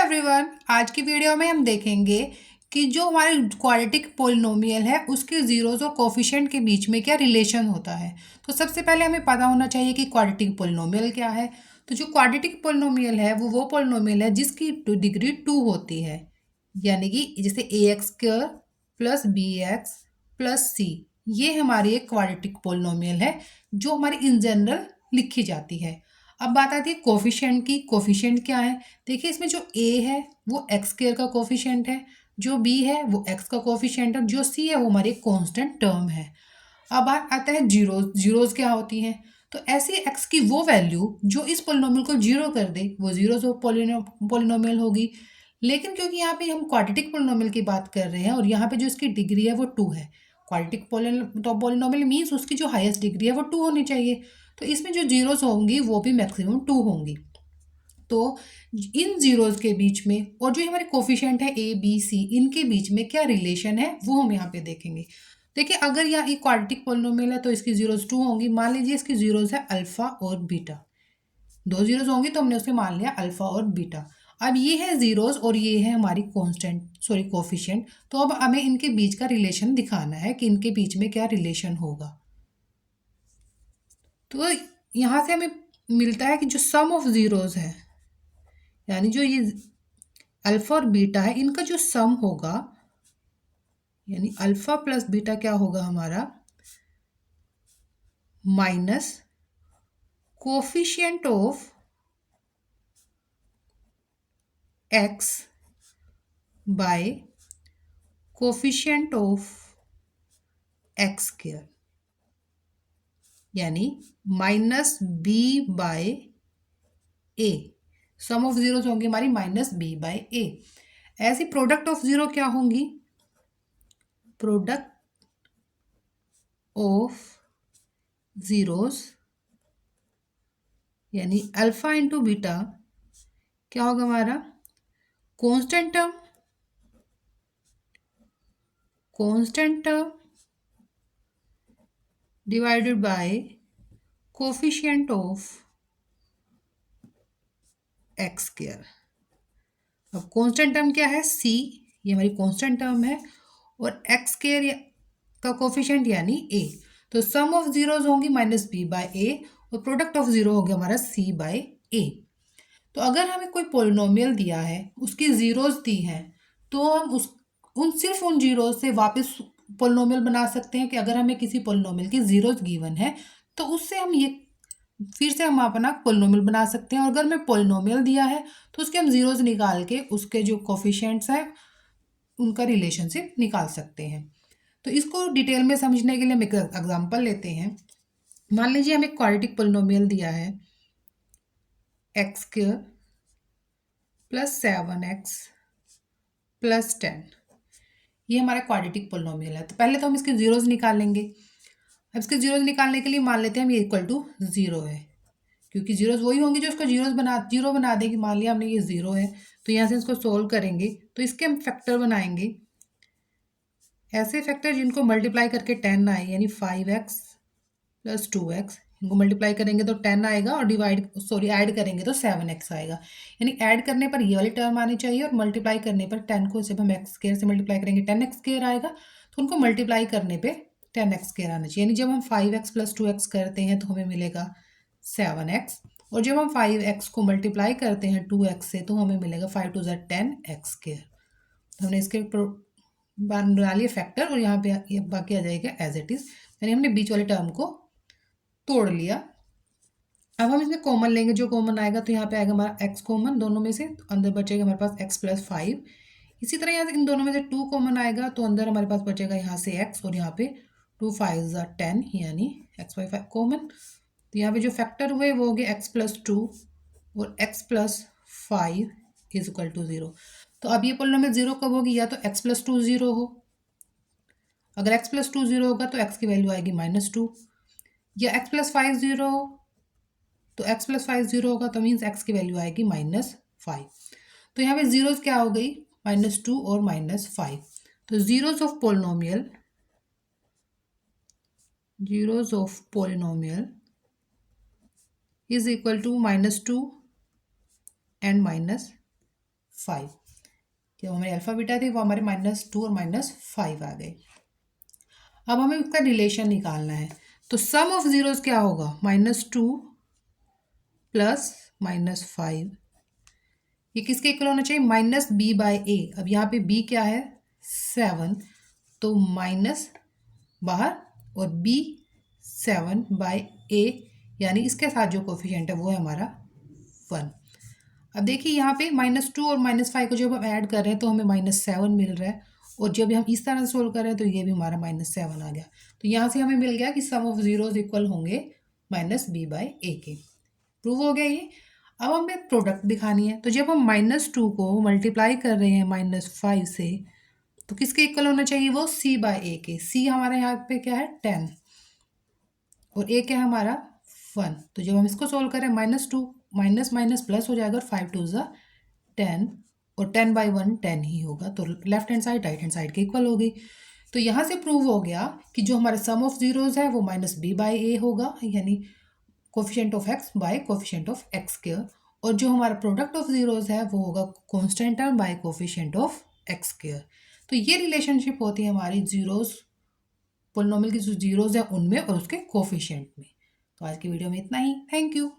Everyone, आज की video में हम देखेंगे कि जो हमारे क्वाड्रेटिक पोलिनोमियल है उसके जीरोस और कोफिशिएंट के बीच में क्या रिलेशन होता है। तो सबसे पहले हमें पता होना चाहिए कि क्वाड्रेटिक पोलिनोमियल क्या है। तो जो क्वाड्रेटिक पोलिनोमियल है वो पोलिनोमियल है जिसकी डिग्री 2 होती है, यानी कि जैसे a x square plus b x plus c, ये हमारी एक क्वाड्रेटिक पोलिनोमियल है जो हमारी इन जनरल लिखी जाती है। अब बात आती है कोफिशिएंट की। कोफिशिएंट क्या है? देखिए, इसमें जो ए है वो एक्स स्क्वायर का कोफिशिएंट है, जो बी है वो एक्स का कोफिशिएंट है, जो सी है वो हमारी कांस्टेंट टर्म है। अब बात आता है जीरोस। जीरोस क्या होती हैं? तो ऐसी एक्स की वो वैल्यू जो इस पोलिनोमियल को जीरो कर दे वो जीरोस ऑफ पोलिनोमियल होगी। लेकिन क्योंकि यहाँ पे हम क्वाड्रेटिक पोलिनोमियल की बात कर रहे हैं और यहाँ पे जो इसकी डिग्री है वो 2 है। क्वाड्रेटिक पोलिनोमियल मीन्स उसकी जो हाईएस्ट डिग्री है वो 2 होनी चाहिए। तो इसमें जो जीरोस होंगी वो भी मैक्सिमम 2 होंगी। तो इन जीरोस के बीच में और जो हमारे कोफिशिएंट है ए बी सी, इनके बीच में क्या रिलेशन है वो हम यहाँ पे देखेंगे। देखिए, अगर यहाँ एक क्वाड्रेटिक पोलिनोमियल है तो इसकी जीरोस 2 होंगी। मान लीजिए इसकी जीरोस है अल्फा और बीटा, दो जीरोस होंगी तो हमने उसके मान लिया अल्फा और बीटा। अब ये है जीरोस और ये है हमारी कांस्टेंट सॉरी कोफिशिएंट। तो अब हमें इनके बीच का रिलेशन दिखाना है कि इनके बीच में क्या रिलेशन होगा। तो यहाँ से हमें मिलता है कि जो सम ऑफ जीरोस है, यानी जो ये अल्फा और बीटा है, इनका जो सम होगा, यानी अल्फा प्लस बीटा क्या होगा हमारा, minus coefficient of x by coefficient of x square, यानी minus b by a. Sum of zeros होंगी हमारी माइनस बी बाय ए। ऐसी प्रोडक्ट ऑफ जीरो क्या होंगी? प्रोडक्ट ऑफ जीरोस यानी अल्फा इंटू बीटा क्या होगा हमारा, constant term, constant term divided by coefficient of x square. अब कांस्टेंट टर्म क्या है? सी, ये हमारी कांस्टेंट टर्म है, और एक्स स्क्वायर का कोफिशिएंट यानी ए। तो सम ऑफ जीरोस होंगी माइनस बी बाय ए और प्रोडक्ट ऑफ जीरो हो गया हमारा सी बाय ए। तो अगर हमें कोई पोलिनोमियल दिया है, उसकी जीरोस दी हैं, तो हम सिर्फ उन जीरोस से वापस पोलिनोमियल बना सकते हैं कि अगर हमें किसी पोलिनोमियल की जीरोस गिवन है तो उससे हम ये फिर से हम अपना पोलिनोमियल बना सकते हैं। और अगर हमें पोलिनोमियल दिया है तो उसके हम जीरोस निकाल के उसके जो कोफिशिएंट्स हैं उनका रिलेशनशिप निकाल सकते हैं। तो इसको डिटेल में समझने के लिए हम एक एग्जांपल लेते हैं। मान लीजिए हमें क्वाड्रेटिक पोलिनोमियल दिया है x square plus 7x plus 10, ये हमारा क्वाड्रेटिक पोलिनोमियल है। तो पहले तो हम इसके जीरोस निकालेंगे। अब इसके जीरोस निकालने के लिए मान लेते हैं हम ये इक्वल टू ज़ीरो है, क्योंकि जीरोस वही होंगे जो उसको जीरो बना देंगे। मान लिया हमने ये ज़ीरो है, तो यहाँ से इसको सोल्व करेंगे तो इसके हम फैक्टर बनाएंगे, ऐसे फैक्टर जिनको मल्टीप्लाई करके 10 आए, यानी 5x प्लस 2x, इनको मल्टीप्लाई करेंगे तो 10 आएगा और ऐड करेंगे तो 7x आएगा। यानी ऐड करने पर ये वाली टर्म आनी चाहिए और मल्टीप्लाई करने पर 10 को जब हम एक्स स्क्वायर से मल्टीप्लाई करेंगे 10x स्क्वायर आएगा, तो उनको मल्टीप्लाई करने पे 10x स्क्वायर आना चाहिए। यानी जब हम 5x प्लस 2x करते हैं तो हमें मिलेगा 7x, और जब हम 5x को मल्टीप्लाई करते हैं 2x से तो हमें मिलेगा 5 टू ज़ 10x स्क्वायर। तो हमने इसके बना लिए फैक्टर और यहाँ पे ये बाकी आ जाएगा एज इट इज़, यानी हमने बीच वाले टर्म को तोड़ लिया। अब हम इसमें कॉमन लेंगे, जो कॉमन आएगा तो यहाँ पे आएगा हमारा x कॉमन दोनों में से, तो अंदर बचेगा हमारे पास x प्लस 5। इसी तरह यहाँ से इन दोनों में से 2 कॉमन आएगा तो अंदर हमारे पास बचेगा यहाँ से x, और यहाँ पे 2 5 ज़ा 10, यानी x बाई 5 कॉमन। तो यहाँ पे जो फैक्टर हुए वो हो गए x प्लस 2 और x plus 5 is equal to 0। तो अब ये पोलिनोमियल जीरो कब होगी? या तो x प्लस 2 0 हो, अगर x प्लस 2 0 होगा तो x की वैल्यू आएगी -2, या x प्लस 5 0 हो तो x प्लस 5 0 होगा तो मीन्स x की वैल्यू आएगी -5। तो यहाँ पे जीरोस क्या हो गई? -2 और -5। तो zeros of polynomial is equal to -2 and -5। -5। जो हमारे अल्फा बीटा थे वो हमारे -2 और -5 आ गए। अब हमें उसका रिलेशन निकालना है, तो सम ऑफ जीरोस क्या होगा, -2 प्लस -5, ये किसके इक्वल होना चाहिए, -b/a। अब यहाँ पे b क्या है 7, तो माइनस बाहर और b 7/a, यानी इसके साथ जो कोफिशिएंट है वो है हमारा 1। अब देखिए यहाँ पे -2 और -5 को जब हम ऐड कर रहे हैं तो हमें -7 मिल रहा है, और जब हम इस तरह से सोल्व कर रहे हैं तो ये भी हमारा -7 आ गया। तो यहाँ से हमें मिल गया कि सम ऑफ जीरोस इक्वल होंगे -b/a के। प्रूव हो गया ये। अब हमें प्रोडक्ट दिखानी है, तो जब हम -2 को मल्टीप्लाई कर रहे हैं -5 से, तो किसके इक्वल होना चाहिए वो, c/a के। c हमारा यहाँ पे क्या है 10 और a क्या है हमारा 1। तो जब हम इसको सोल्व करें -2 माइनस माइनस प्लस हो जाएगा और 5 2 ज़ा 10, और 10/1 10 ही होगा, तो left hand side right hand side के इक्वल होगी। तो यहाँ से प्रूव हो गया कि जो हमारा सम ऑफ जीरोज है वो -b/a होगा, यानी coefficient of x bye coefficient of x square, और जो हमारा प्रोडक्ट ऑफ जीरोज है वो होगा constant term by coefficient of x square. तो ये रिलेशनशिप होती है हमारी जीरोज, पोलिनोमियल की जो जीरोज है उनमें और उसके कोफिशिएंट में। तो आज की वीडियो में इतना ही। Thank you.